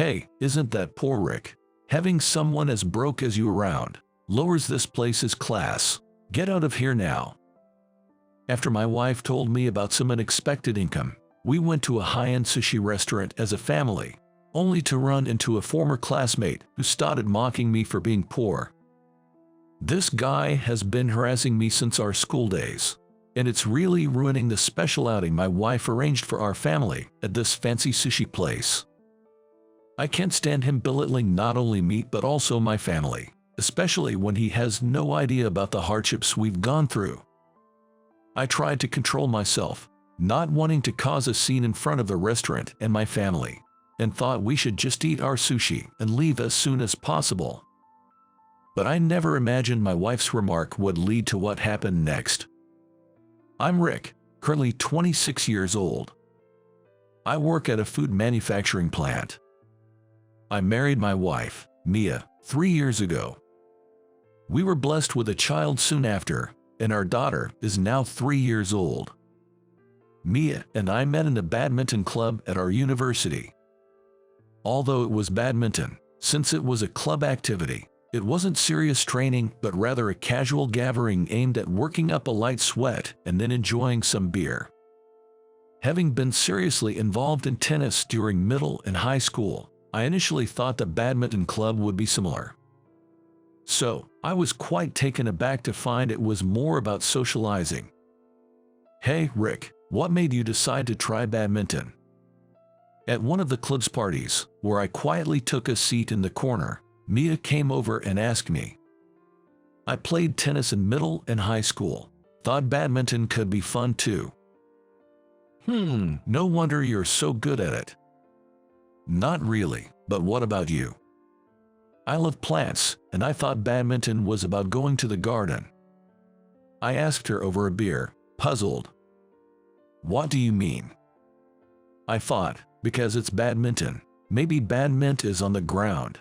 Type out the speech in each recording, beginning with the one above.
Hey, isn't that poor Rick? Having someone as broke as you around lowers this place's class. Get out of here now. After my wife told me about some unexpected income, we went to a high-end sushi restaurant as a family, only to run into a former classmate who started mocking me for being poor. This guy has been harassing me since our school days, and it's really ruining the special outing my wife arranged for our family at this fancy sushi place. I can't stand him belittling not only me but also my family, especially when he has no idea about the hardships we've gone through. I tried to control myself, not wanting to cause a scene in front of the restaurant and my family, and thought we should just eat our sushi and leave as soon as possible. But I never imagined my wife's remark would lead to what happened next. I'm Rick, currently 26 years old. I work at a food manufacturing plant. I married my wife, Mia, 3 years ago. We were blessed with a child soon after, and our daughter is now 3 years old. Mia and I met in a badminton club at our university. Although it was badminton, since it was a club activity, it wasn't serious training but rather a casual gathering aimed at working up a light sweat and then enjoying some beer. Having been seriously involved in tennis during middle and high school, I initially thought the badminton club would be similar. So, I was quite taken aback to find it was more about socializing. Hey, Rick, what made you decide to try badminton? At one of the club's parties, where I quietly took a seat in the corner, Mia came over and asked me. I played tennis in middle and high school. Thought badminton could be fun too. No wonder you're so good at it. Not really, but what about you? I love plants, and I thought badminton was about going to the garden. I asked her over a beer, puzzled. What do you mean? I thought, because it's badminton, maybe badminton is on the ground.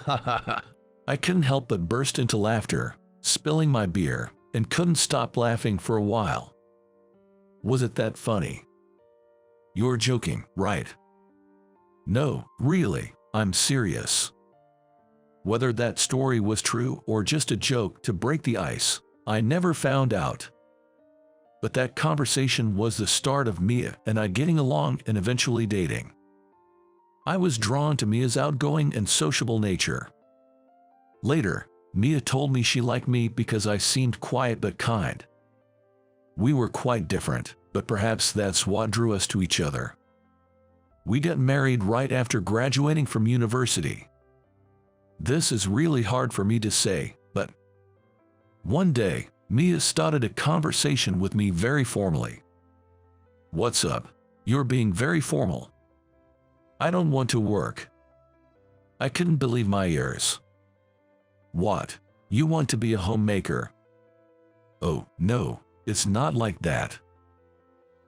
I couldn't help but burst into laughter, spilling my beer, and couldn't stop laughing for a while. Was it that funny? You're joking, right? No, really, I'm serious. Whether that story was true or just a joke to break the ice, I never found out. But that conversation was the start of Mia and I getting along and eventually dating. I was drawn to Mia's outgoing and sociable nature. Later, Mia told me she liked me because I seemed quiet but kind. We were quite different, but perhaps that's what drew us to each other. We got married right after graduating from university. This is really hard for me to say, but one day, Mia started a conversation with me very formally. What's up? You're being very formal. I don't want to work. I couldn't believe my ears. What? You want to be a homemaker? Oh, no, it's not like that.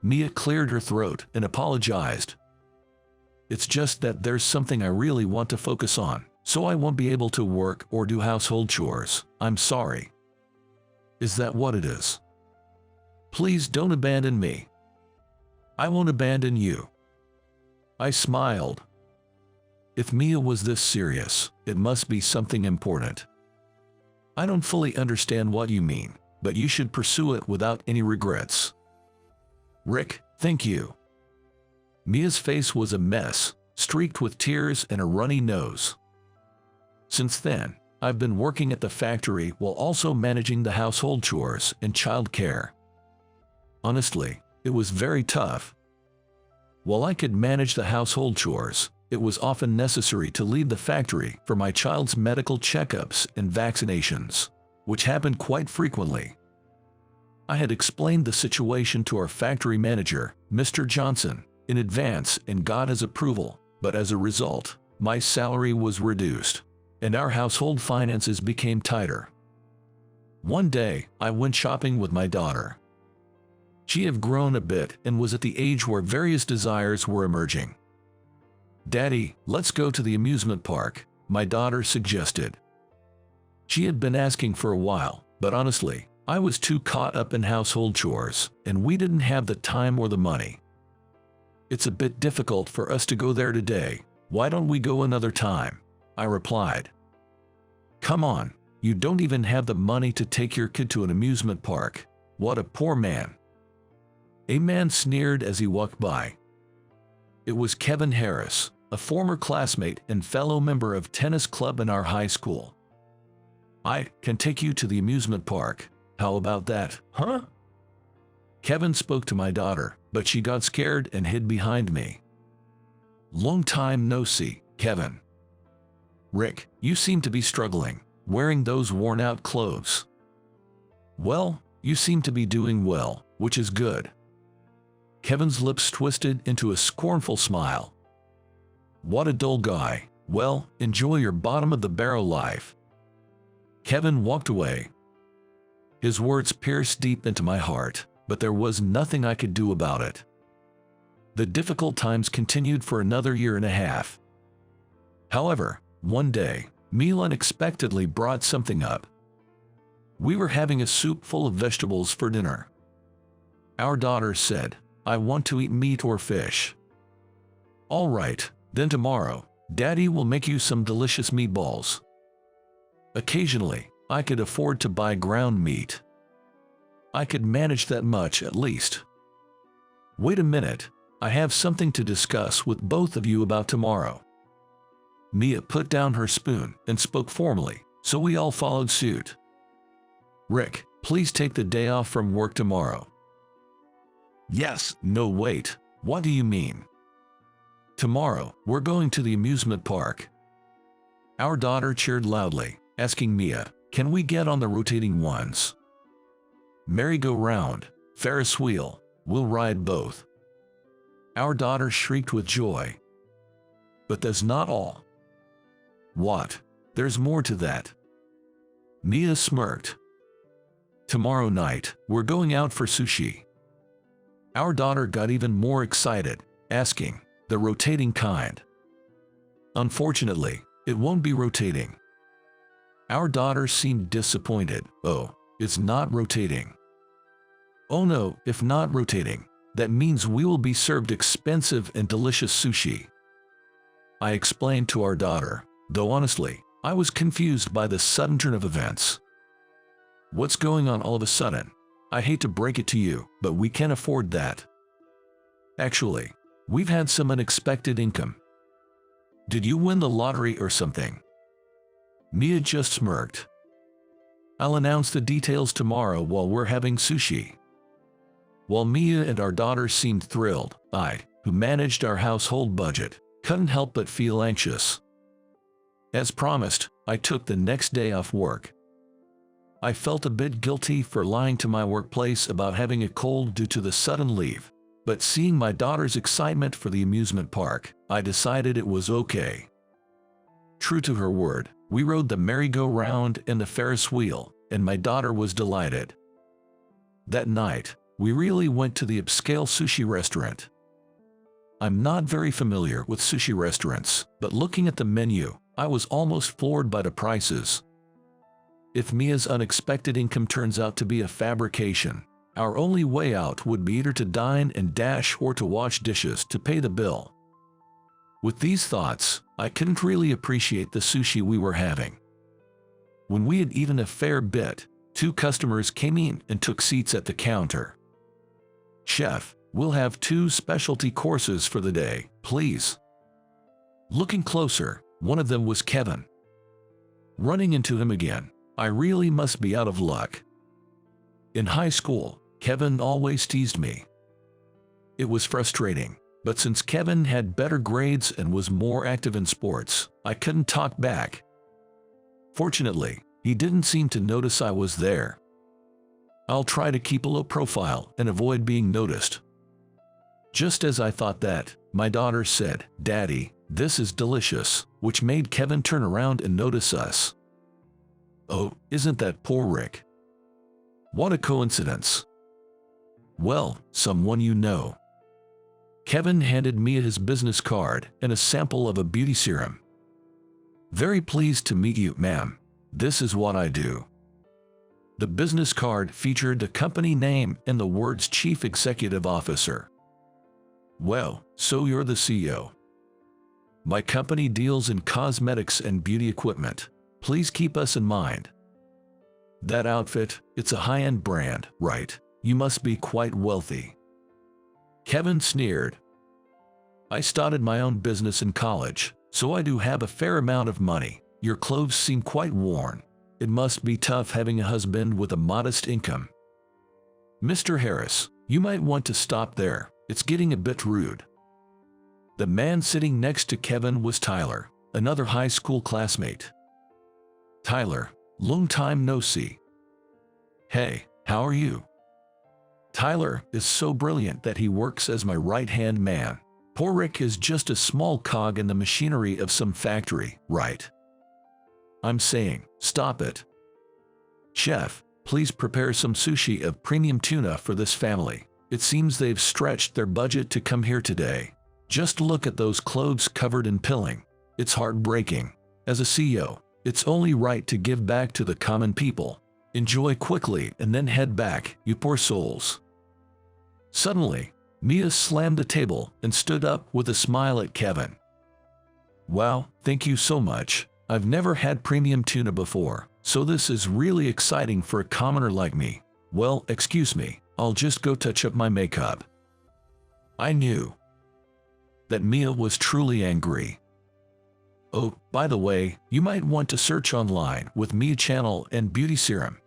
Mia cleared her throat and apologized. It's just that there's something I really want to focus on, so I won't be able to work or do household chores. I'm sorry. Is that what it is? Please don't abandon me. I won't abandon you. I smiled. If Mia was this serious, it must be something important. I don't fully understand what you mean, but you should pursue it without any regrets. Rick, thank you. Mia's face was a mess, streaked with tears and a runny nose. Since then, I've been working at the factory while also managing the household chores and child care. Honestly, it was very tough. While I could manage the household chores, it was often necessary to leave the factory for my child's medical checkups and vaccinations, which happened quite frequently. I had explained the situation to our factory manager, Mr. Johnson, in advance and got his approval, but as a result, my salary was reduced, and our household finances became tighter. One day, I went shopping with my daughter. She had grown a bit and was at the age where various desires were emerging. Daddy, let's go to the amusement park, my daughter suggested. She had been asking for a while, but honestly, I was too caught up in household chores, and we didn't have the time or the money. It's a bit difficult for us to go there today. Why don't we go another time? I replied. Come on, you don't even have the money to take your kid to an amusement park. What a poor man. A man sneered as he walked by. It was Kevin Harris, a former classmate and fellow member of tennis club in our high school. I can take you to the amusement park. How about that, huh? Kevin spoke to my daughter, but she got scared and hid behind me. Long time no see, Kevin. Rick, you seem to be struggling, wearing those worn-out clothes. Well, you seem to be doing well, which is good. Kevin's lips twisted into a scornful smile. What a dull guy. Well, enjoy your bottom-of-the-barrel life. Kevin walked away. His words pierced deep into my heart, but there was nothing I could do about it. The difficult times continued for another year and a half. However, one day, Mia unexpectedly brought something up. We were having a soup full of vegetables for dinner. Our daughter said, I want to eat meat or fish. All right, then tomorrow, Daddy will make you some delicious meatballs. Occasionally, I could afford to buy ground meat. I could manage that much at least. Wait a minute, I have something to discuss with both of you about tomorrow. Mia put down her spoon and spoke formally, so we all followed suit. Rick, please take the day off from work tomorrow. Yes, no wait, what do you mean? Tomorrow, we're going to the amusement park. Our daughter cheered loudly, asking Mia, can we get on the rotating ones? Merry-go-round, Ferris wheel, we'll ride both. Our daughter shrieked with joy. But that's not all. What? There's more to that. Mia smirked. Tomorrow night, we're going out for sushi. Our daughter got even more excited, asking, the rotating kind. Unfortunately, it won't be rotating. Our daughter seemed disappointed. Oh, it's not rotating. Oh no, if not rotating, that means we will be served expensive and delicious sushi. I explained to our daughter, though honestly, I was confused by the sudden turn of events. What's going on all of a sudden? I hate to break it to you, but we can't afford that. Actually, we've had some unexpected income. Did you win the lottery or something? Mia just smirked. I'll announce the details tomorrow while we're having sushi. While Mia and our daughter seemed thrilled, I, who managed our household budget, couldn't help but feel anxious. As promised, I took the next day off work. I felt a bit guilty for lying to my workplace about having a cold due to the sudden leave, but seeing my daughter's excitement for the amusement park, I decided it was okay. True to her word, we rode the merry-go-round and the Ferris wheel, and my daughter was delighted. That night, we really went to the upscale sushi restaurant. I'm not very familiar with sushi restaurants, but looking at the menu, I was almost floored by the prices. If Mia's unexpected income turns out to be a fabrication, our only way out would be either to dine and dash or to wash dishes to pay the bill. With these thoughts, I couldn't really appreciate the sushi we were having. When we had eaten a fair bit, 2 customers came in and took seats at the counter. Chef, we'll have 2 specialty courses for the day, please. Looking closer, one of them was Kevin. Running into him again, I really must be out of luck. In high school, Kevin always teased me. It was frustrating, but since Kevin had better grades and was more active in sports, I couldn't talk back. Fortunately, he didn't seem to notice I was there. I'll try to keep a low profile and avoid being noticed. Just as I thought that, my daughter said, "Daddy, this is delicious," which made Kevin turn around and notice us. Oh, isn't that poor Rick? What a coincidence. Well, someone you know. Kevin handed me his business card and a sample of a beauty serum. Very pleased to meet you, ma'am. This is what I do. The business card featured the company name and the words Chief Executive Officer. Well, so you're the CEO. My company deals in cosmetics and beauty equipment. Please keep us in mind. That outfit, it's a high-end brand, right? You must be quite wealthy. Kevin sneered. I started my own business in college, so I do have a fair amount of money. Your clothes seem quite worn. It must be tough having a husband with a modest income. Mr. Harris, you might want to stop there. It's getting a bit rude. The man sitting next to Kevin was Tyler, another high school classmate. Tyler, long time no see. Hey, how are you? Tyler is so brilliant that he works as my right-hand man. Poor Rick is just a small cog in the machinery of some factory, right? I'm saying, stop it. Chef, please prepare some sushi of premium tuna for this family. It seems they've stretched their budget to come here today. Just look at those clothes covered in pilling. It's heartbreaking. As a CEO, it's only right to give back to the common people. Enjoy quickly and then head back, you poor souls. Suddenly, Mia slammed the table and stood up with a smile at Kevin. Wow, thank you so much. I've never had premium tuna before, so this is really exciting for a commoner like me. Well, excuse me, I'll just go touch up my makeup. I knew that Mia was truly angry. Oh, by the way, you might want to search online with Mia Channel and Beauty Serum.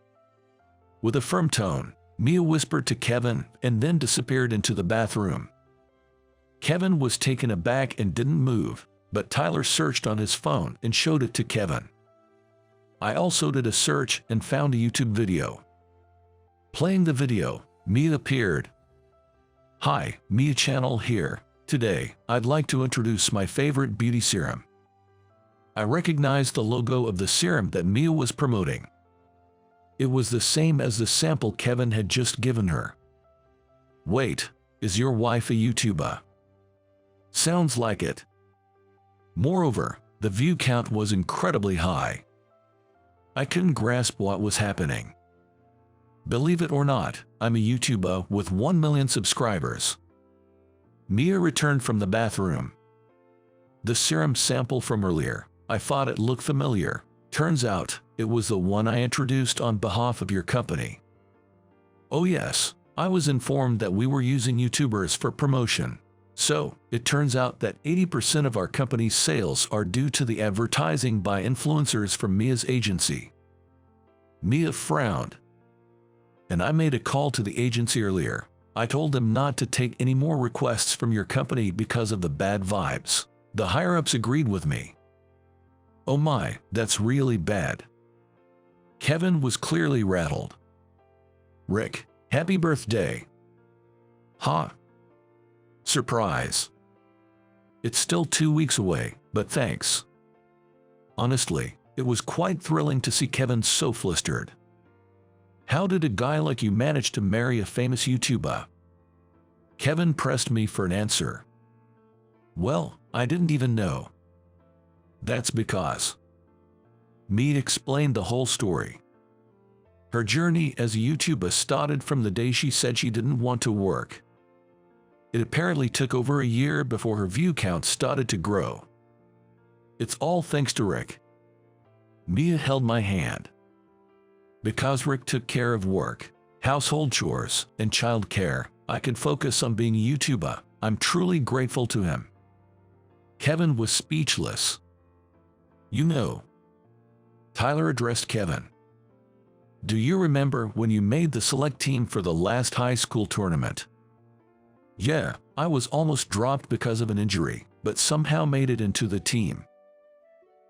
With a firm tone, Mia whispered to Kevin and then disappeared into the bathroom. Kevin was taken aback and didn't move, but Tyler searched on his phone and showed it to Kevin. I also did a search and found a YouTube video. Playing the video, Mia appeared. Hi, Mia Channel here. Today, I'd like to introduce my favorite beauty serum. I recognized the logo of the serum that Mia was promoting. It was the same as the sample Kevin had just given her. Wait, is your wife a YouTuber? Sounds like it. Moreover, the view count was incredibly high. I couldn't grasp what was happening. Believe it or not, I'm a YouTuber with 1 million subscribers. Mia returned from the bathroom. The serum sample from earlier, I thought it looked familiar. Turns out, it was the one I introduced on behalf of your company. Oh yes, I was informed that we were using YouTubers for promotion. So, it turns out that 80% of our company's sales are due to the advertising by influencers from Mia's agency. Mia frowned. And I made a call to the agency earlier. I told them not to take any more requests from your company because of the bad vibes. The higher-ups agreed with me. Oh my, that's really bad. Kevin was clearly rattled. Rick, happy birthday. Huh? Surprise. It's still 2 weeks away, but thanks. Honestly, it was quite thrilling to see Kevin so flustered. How did a guy like you manage to marry a famous YouTuber? Kevin pressed me for an answer. Well, I didn't even know. That's because Mia explained the whole story. Her journey as a YouTuber started from the day she said she didn't want to work. It apparently took over a year before her view count started to grow. It's all thanks to Rick. Mia held my hand. Because Rick took care of work, household chores, and child care, I could focus on being a YouTuber. I'm truly grateful to him. Kevin was speechless. You know, Tyler addressed Kevin. Do you remember when you made the select team for the last high school tournament? Yeah, I was almost dropped because of an injury, but somehow made it into the team.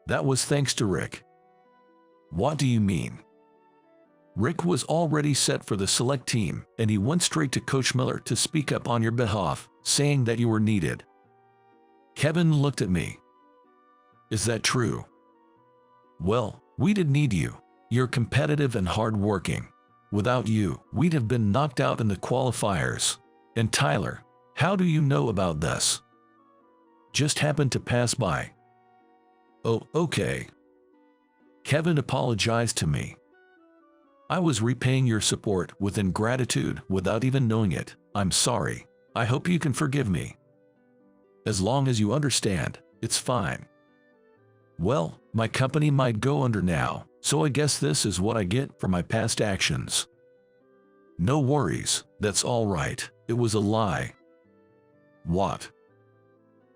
That was thanks to Rick. What do you mean? Rick was already set for the select team, and he went straight to Coach Miller to speak up on your behalf, saying that you were needed. Kevin looked at me. Is that true? Well, we did need you. You're competitive and hardworking. Without you, we'd have been knocked out in the qualifiers. And Tyler, how do you know about this? Just happened to pass by. Oh, okay. Kevin apologized to me. I was repaying your support with ingratitude without even knowing it. I'm sorry. I hope you can forgive me. As long as you understand, it's fine. Well, my company might go under now, so I guess this is what I get for my past actions. No worries, that's all right, it was a lie. What?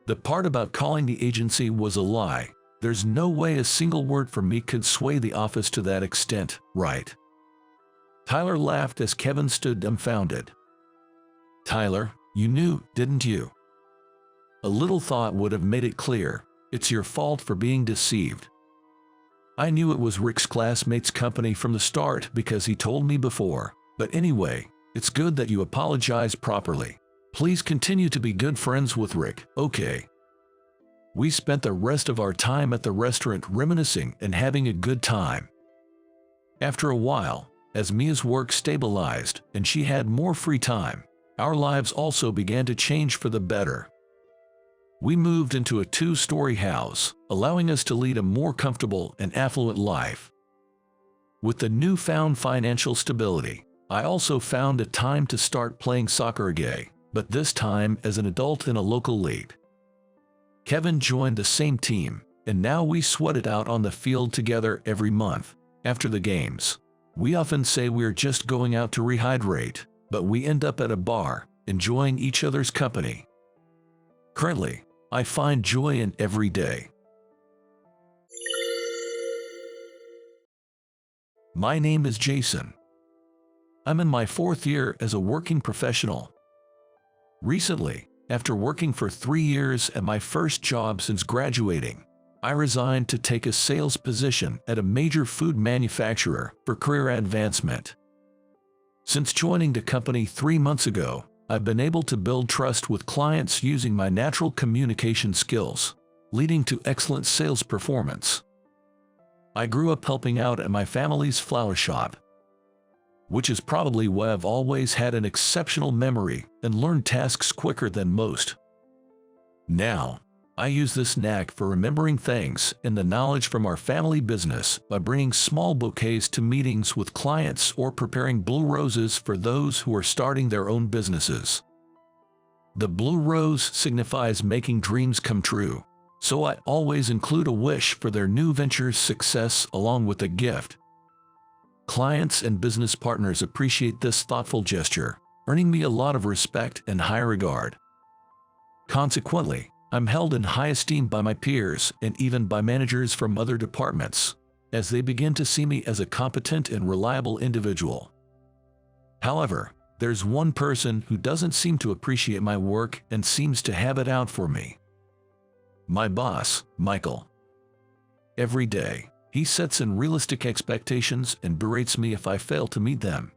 The part about calling the agency was a lie. There's no way a single word from me could sway the office to that extent, right? Tyler laughed as Kevin stood dumbfounded. Tyler, you knew, didn't you? A little thought would have made it clear. It's your fault for being deceived. I knew it was Rick's classmate's company from the start because he told me before. But anyway, it's good that you apologize properly. Please continue to be good friends with Rick, okay? We spent the rest of our time at the restaurant reminiscing and having a good time. After a while, as Mia's work stabilized and she had more free time, our lives also began to change for the better. We moved into a 2-story house, allowing us to lead a more comfortable and affluent life. With the newfound financial stability, I also found a time to start playing soccer again, but this time as an adult in a local league. Kevin joined the same team, and now we sweat it out on the field together every month. After the games, we often say we're just going out to rehydrate, but we end up at a bar, enjoying each other's company. Currently, I find joy in every day. My name is Jason. I'm in my 4th year as a working professional. Recently, after working for 3 years at my first job since graduating, I resigned to take a sales position at a major food manufacturer for career advancement. Since joining the company 3 months ago, I've been able to build trust with clients using my natural communication skills, leading to excellent sales performance. I grew up helping out at my family's flower shop, which is probably why I've always had an exceptional memory and learned tasks quicker than most. Now, I use this knack for remembering things and the knowledge from our family business by bringing small bouquets to meetings with clients or preparing blue roses for those who are starting their own businesses. The blue rose signifies making dreams come true, so I always include a wish for their new venture's success along with a gift. Clients and business partners appreciate this thoughtful gesture, earning me a lot of respect and high regard. Consequently, I'm held in high esteem by my peers and even by managers from other departments, as they begin to see me as a competent and reliable individual. However, there's one person who doesn't seem to appreciate my work and seems to have it out for me. My boss, Michael. Every day, he sets unrealistic expectations and berates me if I fail to meet them.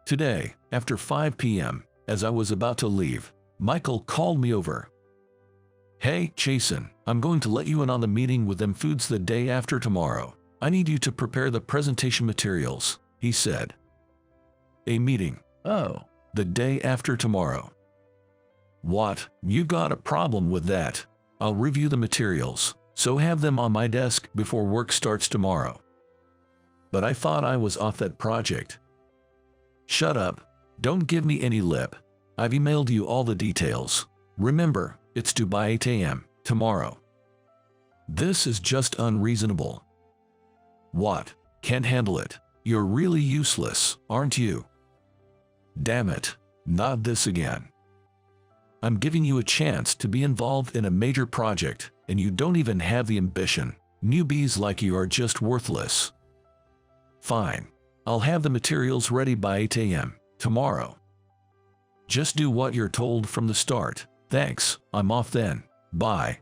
Today, after 5 p.m., as I was about to leave, Michael called me over. Hey, Jason, I'm going to let you in on the meeting with them foods the day after tomorrow. I need you to prepare the presentation materials, he said. A meeting? Oh, the day after tomorrow. What? You got a problem with that? I'll review the materials, so have them on my desk before work starts tomorrow. But I thought I was off that project. Shut up. Don't give me any lip. I've emailed you all the details. Remember, it's due by 8 a.m. tomorrow. This is just unreasonable. What? Can't handle it? You're really useless, aren't you? Damn it, not this again. I'm giving you a chance to be involved in a major project, and you don't even have the ambition. Newbies like you are just worthless. Fine, I'll have the materials ready by 8 a.m. tomorrow. Just do what you're told from the start. Thanks, I'm off then. Bye.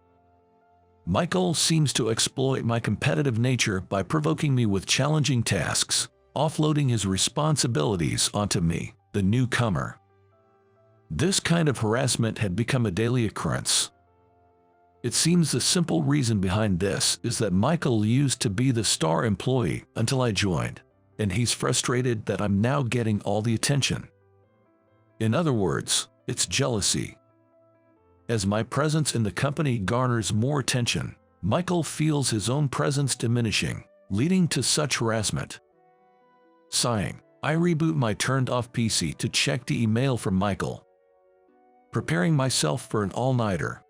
Michael seems to exploit my competitive nature by provoking me with challenging tasks, offloading his responsibilities onto me, the newcomer. This kind of harassment had become a daily occurrence. It seems the simple reason behind this is that Michael used to be the star employee until I joined, and he's frustrated that I'm now getting all the attention. In other words, it's jealousy. As my presence in the company garners more attention, Michael feels his own presence diminishing, leading to such harassment. Sighing, I reboot my turned-off PC to check the email from Michael. preparing myself for an all-nighter.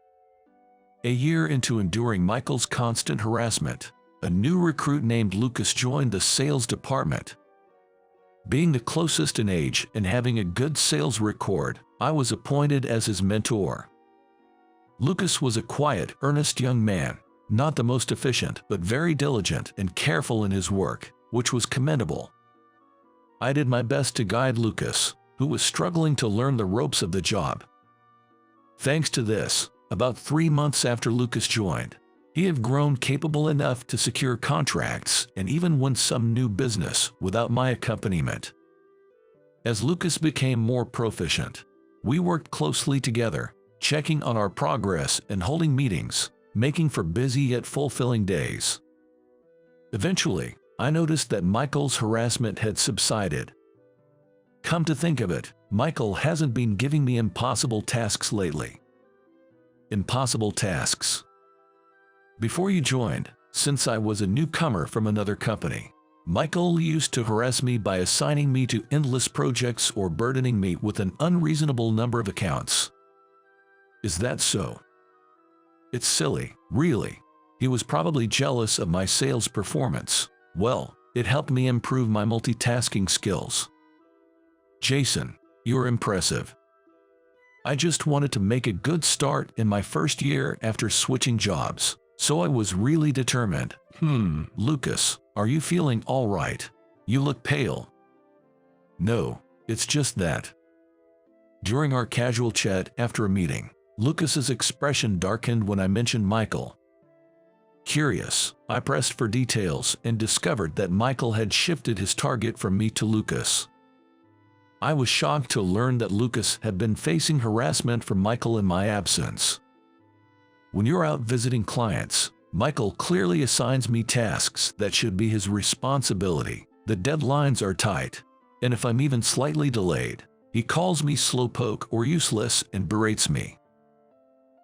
A year into enduring Michael's constant harassment, a new recruit named Lucas joined the sales department. Being the closest in age and having a good sales record, I was appointed as his mentor. Lucas was a quiet, earnest young man, not the most efficient, but very diligent and careful in his work, which was commendable. I did my best to guide Lucas, who was struggling to learn the ropes of the job. Thanks to this, about 3 months after Lucas joined, he had grown capable enough to secure contracts and even win some new business without my accompaniment. As Lucas became more proficient, we worked closely together, checking on our progress and holding meetings, making for busy yet fulfilling days. Eventually, I noticed that Michael's harassment had subsided. Come to think of it, Michael hasn't been giving me impossible tasks lately. Impossible tasks. Before you joined, since I was a newcomer from another company, Michael used to harass me by assigning me to endless projects or burdening me with an unreasonable number of accounts. Is that so? It's silly, really. He was probably jealous of my sales performance. Well, it helped me improve my multitasking skills. Jason, you're impressive. I just wanted to make a good start in my first year after switching jobs, so I was really determined. Lucas, are you feeling all right? You look pale. No, it's just that. During our casual chat after a meeting, Lucas's expression darkened when I mentioned Michael. Curious, I pressed for details and discovered that Michael had shifted his target from me to Lucas. I was shocked to learn that Lucas had been facing harassment from Michael in my absence. When you're out visiting clients, Michael clearly assigns me tasks that should be his responsibility. The deadlines are tight, and if I'm even slightly delayed, he calls me slowpoke or useless and berates me.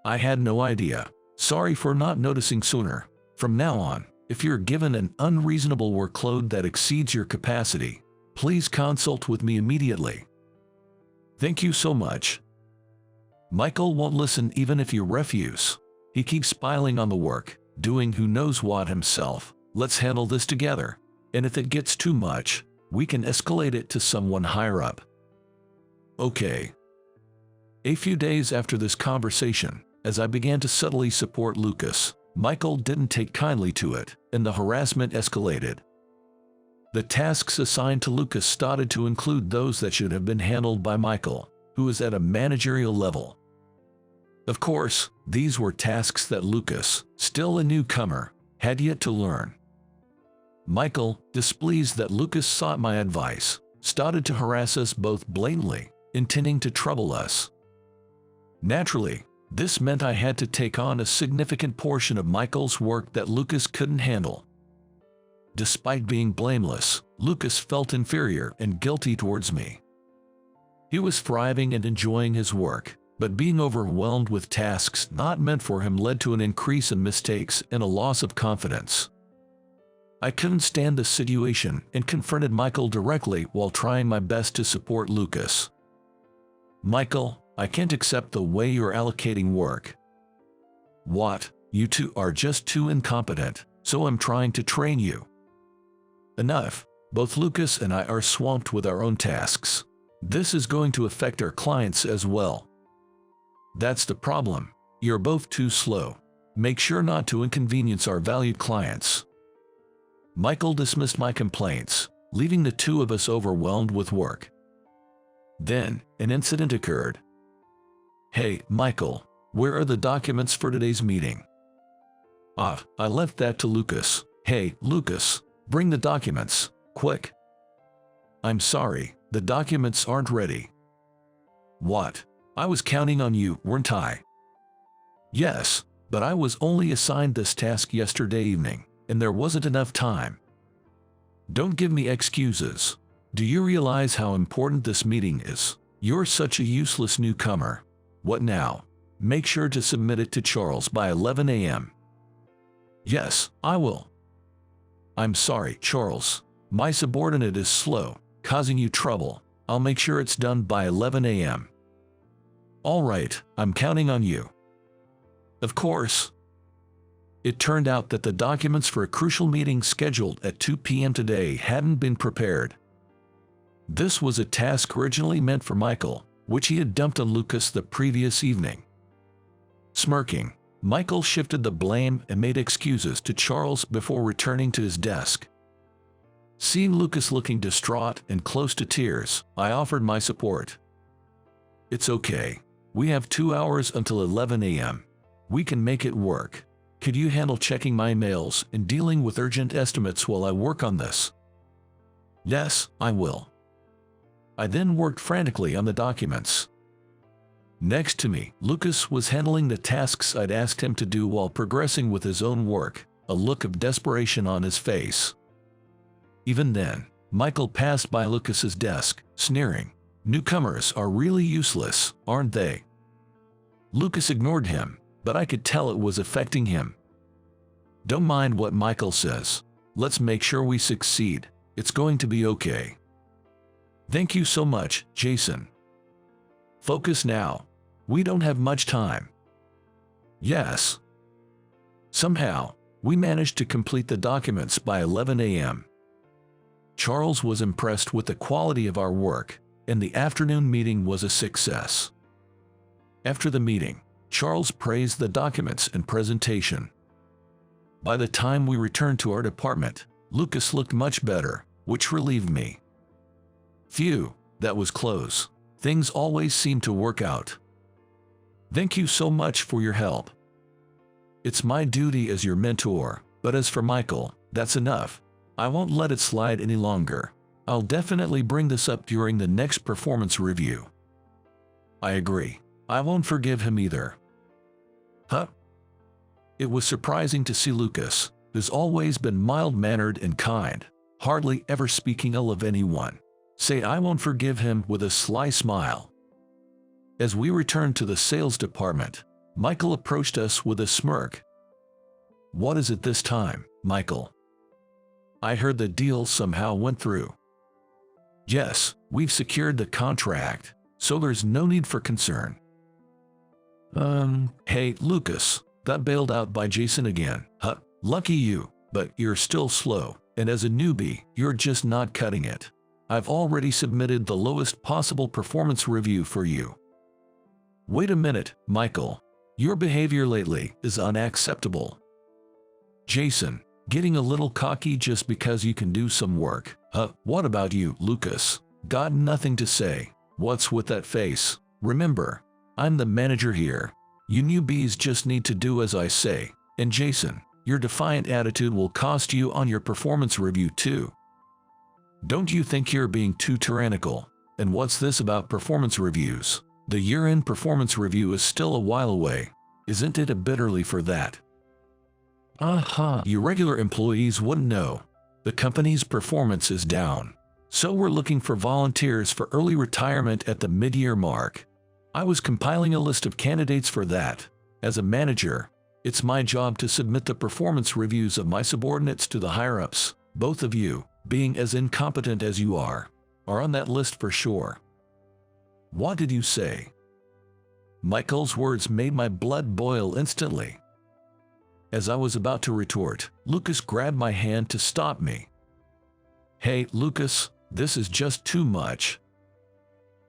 I had no idea. Sorry for not noticing sooner. From now on, if you're given an unreasonable workload that exceeds your capacity, please consult with me immediately. Thank you so much. Michael won't listen even if you refuse. He keeps piling on the work, doing who knows what himself. Let's handle this together. And if it gets too much, we can escalate it to someone higher up. Okay. A few days after this conversation, as I began to subtly support Lucas, Michael didn't take kindly to it, and the harassment escalated. The tasks assigned to Lucas started to include those that should have been handled by Michael, who is at a managerial level. Of course, these were tasks that Lucas, still a newcomer, had yet to learn. Michael, displeased that Lucas sought my advice, started to harass us both blatantly, intending to trouble us. Naturally, this meant I had to take on a significant portion of Michael's work that Lucas couldn't handle. Despite being blameless, Lucas felt inferior and guilty towards me. He was thriving and enjoying his work, but being overwhelmed with tasks not meant for him led to an increase in mistakes and a loss of confidence. I couldn't stand the situation and confronted Michael directly while trying my best to support Lucas. Michael, I can't accept the way you're allocating work. What? You two are just too incompetent, so I'm trying to train you. Enough. Both Lucas and I are swamped with our own tasks. This is going to affect our clients as well. That's the problem. You're both too slow. Make sure not to inconvenience our valued clients. Michael dismissed my complaints, leaving the two of us overwhelmed with work. Then, an incident occurred. Hey, Michael, where are the documents for today's meeting? I left that to Lucas. Hey, Lucas, bring the documents, quick. I'm sorry, the documents aren't ready. What? I was counting on you, weren't I? Yes, but I was only assigned this task yesterday evening, and there wasn't enough time. Don't give me excuses. Do you realize how important this meeting is? You're such a useless newcomer. What now? Make sure to submit it to Charles by 11 a.m. Yes, I will. I'm sorry, Charles. My subordinate is slow, causing you trouble. I'll make sure it's done by 11 a.m. All right, I'm counting on you. Of course. It turned out that the documents for a crucial meeting scheduled at 2 p.m. today hadn't been prepared. This was a task originally meant for Michael, which he had dumped on Lucas the previous evening. Smirking, Michael shifted the blame and made excuses to Charles before returning to his desk. Seeing Lucas looking distraught and close to tears, I offered my support. It's okay. We have 2 hours until 11 a.m. We can make it work. Could you handle checking my emails and dealing with urgent estimates while I work on this? Yes, I will. I then worked frantically on the documents. Next to me, Lucas was handling the tasks I'd asked him to do while progressing with his own work, a look of desperation on his face. Even then, Michael passed by Lucas's desk, sneering, "Newcomers are really useless, aren't they?" Lucas ignored him, but I could tell it was affecting him. Don't mind what Michael says. Let's make sure we succeed. It's going to be okay. Thank you so much, Jason. Focus now. We don't have much time. Yes. Somehow, we managed to complete the documents by 11 a.m. Charles was impressed with the quality of our work, and the afternoon meeting was a success. After the meeting, Charles praised the documents and presentation. By the time we returned to our department, Lucas looked much better, which relieved me. Phew, that was close. Things always seem to work out. Thank you so much for your help. It's my duty as your mentor, but as for Michael, that's enough. I won't let it slide any longer. I'll definitely bring this up during the next performance review. I agree. I won't forgive him either. Huh? It was surprising to see Lucas, who's always been mild-mannered and kind, hardly ever speaking ill of anyone, say I won't forgive him with a sly smile. As we returned to the sales department, Michael approached us with a smirk. What is it this time, Michael? I heard the deal somehow went through. Yes, we've secured the contract, so there's no need for concern. Hey, Lucas, got bailed out by Jason again. Huh, lucky you, but you're still slow, and as a newbie, you're just not cutting it. I've already submitted the lowest possible performance review for you. Wait a minute, Michael. Your behavior lately is unacceptable. Jason, getting a little cocky just because you can do some work. What about you, Lucas? Got nothing to say. What's with that face? Remember, I'm the manager here. You newbies just need to do as I say. And Jason, your defiant attitude will cost you on your performance review too. Don't you think you're being too tyrannical? And what's this about performance reviews? The year-end performance review is still a while away. Isn't it a bit early for that? You regular employees wouldn't know. The company's performance is down. So we're looking for volunteers for early retirement at the mid-year mark. I was compiling a list of candidates for that. As a manager, it's my job to submit the performance reviews of my subordinates to the higher-ups. Both of you, being as incompetent as you are on that list for sure. What did you say? Michael's words made my blood boil instantly. As I was about to retort, Lucas grabbed my hand to stop me. Hey, Lucas, this is just too much.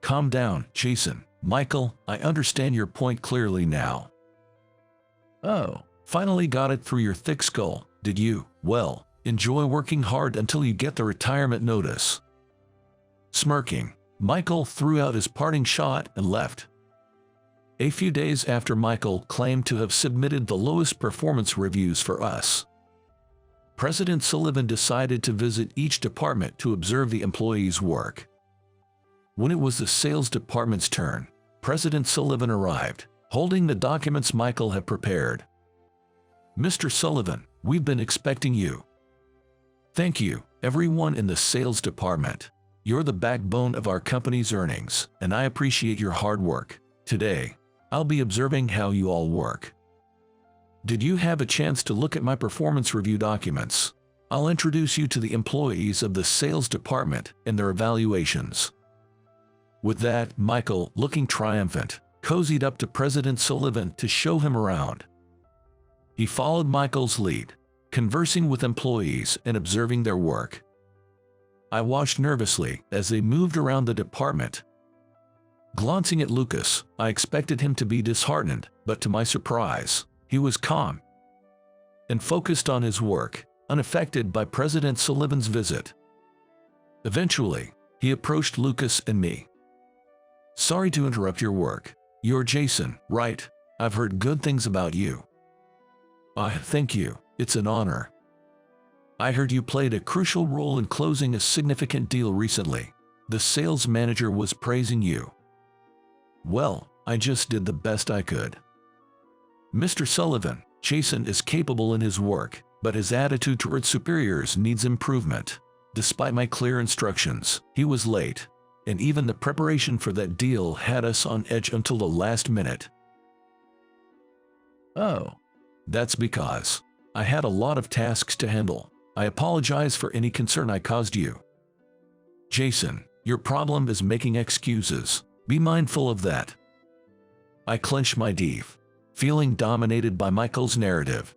Calm down, Jason. Michael, I understand your point clearly now. Oh, finally got it through your thick skull, did you? Well, enjoy working hard until you get the retirement notice. Smirking, Michael threw out his parting shot and left. A few days after Michael claimed to have submitted the lowest performance reviews for us, President Sullivan decided to visit each department to observe the employees' work. When it was the sales department's turn, President Sullivan arrived, holding the documents Michael had prepared. Mr. Sullivan, we've been expecting you. Thank you, everyone in the sales department. You're the backbone of our company's earnings, and I appreciate your hard work. Today, I'll be observing how you all work. Did you have a chance to look at my performance review documents? I'll introduce you to the employees of the sales department and their evaluations. With that, Michael, looking triumphant, cozied up to President Sullivan to show him around. He followed Michael's lead, conversing with employees and observing their work. I watched nervously as they moved around the department. Glancing at Lucas, I expected him to be disheartened, but to my surprise, he was calm and focused on his work, unaffected by President Sullivan's visit. Eventually, he approached Lucas and me. "Sorry to interrupt your work. You're Jason, right? I've heard good things about you." Thank you. It's an honor. I heard you played a crucial role in closing a significant deal recently. The sales manager was praising you." "Well, I just did the best I could." "Mr. Sullivan, Jason is capable in his work, but his attitude toward superiors needs improvement. Despite my clear instructions, he was late, and even the preparation for that deal had us on edge until the last minute." "Oh, that's because I had a lot of tasks to handle. I apologize for any concern I caused you." "Jason, your problem is making excuses. Be mindful of that." I clenched my teeth, feeling dominated by Michael's narrative.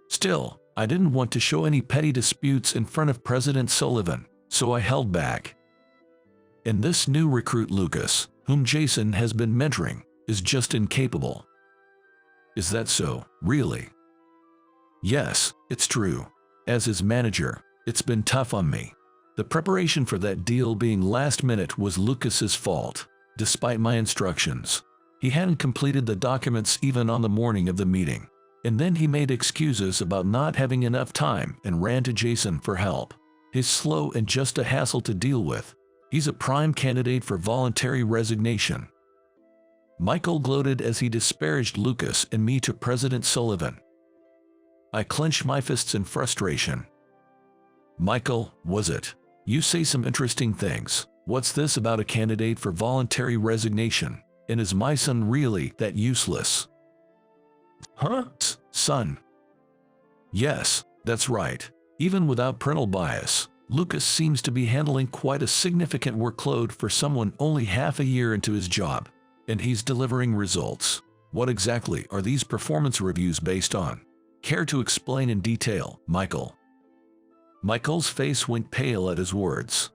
Still, I didn't want to show any petty disputes in front of President Sullivan, so I held back. "And this new recruit Lucas, whom Jason has been mentoring, is just incapable." "Is that so, really?" "Yes, it's true. As his manager, it's been tough on me. The preparation for that deal being last minute was Lucas's fault, despite my instructions. He hadn't completed the documents even on the morning of the meeting. And then he made excuses about not having enough time and ran to Jason for help. He's slow and just a hassle to deal with. He's a prime candidate for voluntary resignation." Michael gloated as he disparaged Lucas and me to President Sullivan. I clenched my fists in frustration. "Michael, was it? You say some interesting things. What's this about a candidate for voluntary resignation? And is my son really that useless?" "Huh, son?" "Yes, that's right. Even without parental bias, Lucas seems to be handling quite a significant workload for someone only half a year into his job. And he's delivering results. What exactly are these performance reviews based on? Care to explain in detail, Michael?" Michael's face went pale at his words.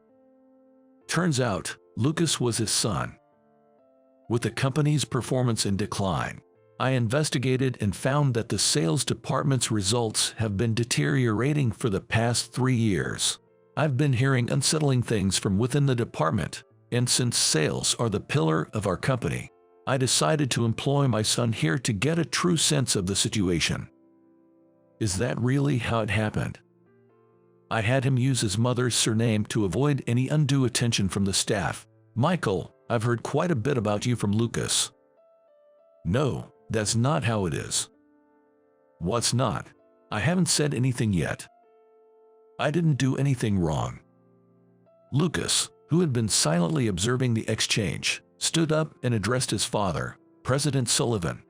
Turns out, Lucas was his son. With the company's performance in decline, I investigated and found that the sales department's results have been deteriorating for the past 3 years. I've been hearing unsettling things from within the department, and since sales are the pillar of our company, I decided to employ my son here to get a true sense of the situation. "Is that really how it happened?" I had him use his mother's surname to avoid any undue attention from the staff. "Michael, I've heard quite a bit about you from Lucas." "No, that's not how it is." "What's not?" "I haven't said anything yet." "I didn't do anything wrong." Lucas, who had been silently observing the exchange, stood up and addressed his father, President Sullivan.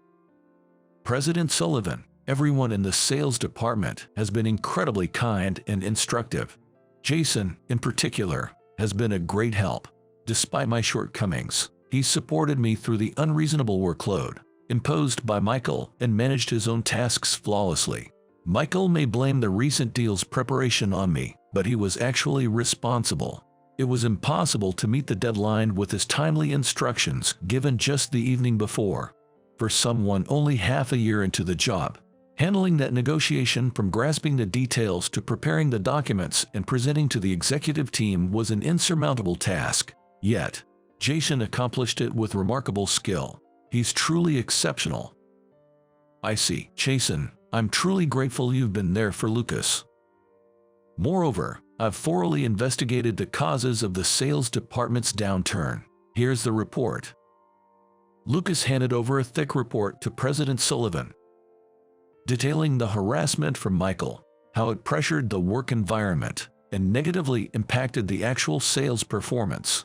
"President Sullivan, everyone in the sales department has been incredibly kind and instructive. Jason, in particular, has been a great help. Despite my shortcomings, he supported me through the unreasonable workload imposed by Michael and managed his own tasks flawlessly. Michael may blame the recent deal's preparation on me, but he was actually responsible. It was impossible to meet the deadline with his timely instructions given just the evening before. For someone only half a year into the job, handling that negotiation from grasping the details to preparing the documents and presenting to the executive team was an insurmountable task. Yet, Jason accomplished it with remarkable skill. He's truly exceptional." "I see, Jason. I'm truly grateful you've been there for Lucas. Moreover, I've thoroughly investigated the causes of the sales department's downturn. Here's the report." Lucas handed over a thick report to President Sullivan, detailing the harassment from Michael, how it pressured the work environment, and negatively impacted the actual sales performance.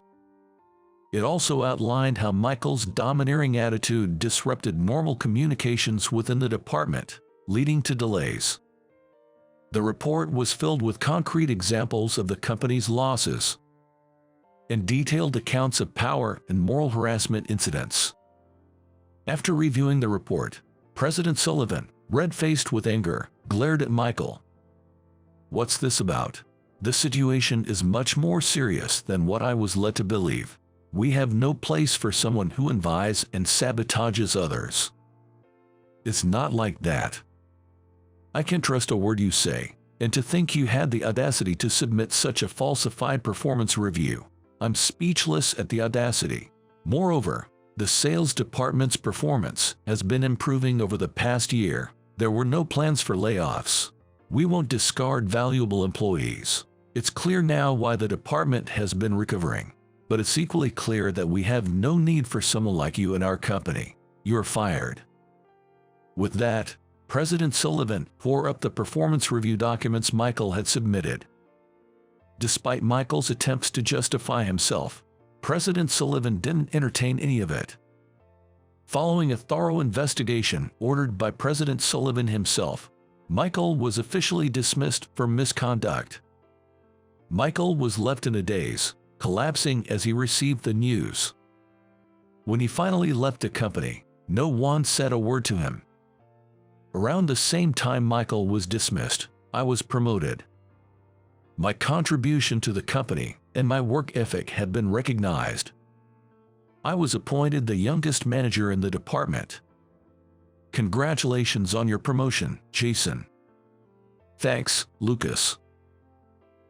It also outlined how Michael's domineering attitude disrupted normal communications within the department, leading to delays. The report was filled with concrete examples of the company's losses and detailed accounts of power and moral harassment incidents. After reviewing the report, President Sullivan, red-faced with anger, glared at Michael. "What's this about? The situation is much more serious than what I was led to believe. We have no place for someone who envies and sabotages others. It's not like that. I can't trust a word you say, and to think you had the audacity to submit such a falsified performance review. I'm speechless at the audacity. Moreover, the sales department's performance has been improving over the past year. There were no plans for layoffs. We won't discard valuable employees. It's clear now why the department has been recovering. But it's equally clear that we have no need for someone like you in our company. You're fired." With that, President Sullivan tore up the performance review documents Michael had submitted. Despite Michael's attempts to justify himself, President Sullivan didn't entertain any of it. Following a thorough investigation ordered by President Sullivan himself, Michael was officially dismissed for misconduct. Michael was left in a daze, collapsing as he received the news. When he finally left the company, no one said a word to him. Around the same time Michael was dismissed, I was promoted. My contribution to the company and my work ethic had been recognized. I was appointed the youngest manager in the department. Congratulations on your promotion, Jason. Thanks, Lucas.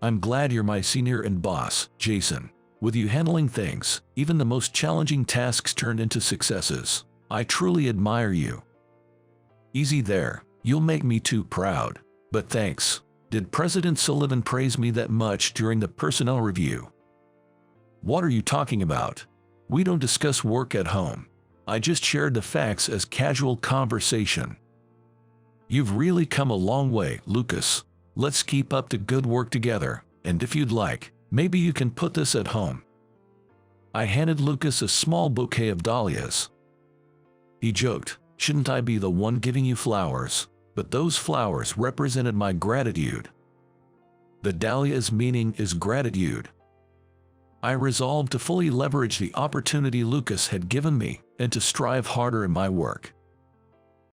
I'm glad you're my senior and boss, Jason. With you handling things, even the most challenging tasks turned into successes. I truly admire you. Easy there, you'll make me too proud. But thanks. Did President Sullivan praise me that much during the personnel review? What are you talking about? We don't discuss work at home. I just shared the facts as casual conversation. You've really come a long way, Lucas. Let's keep up the good work together, and if you'd like, maybe you can put this at home. I handed Lucas a small bouquet of dahlias. He joked, shouldn't I be the one giving you flowers? But those flowers represented my gratitude. The dahlia's meaning is gratitude. I resolved to fully leverage the opportunity Lucas had given me and to strive harder in my work.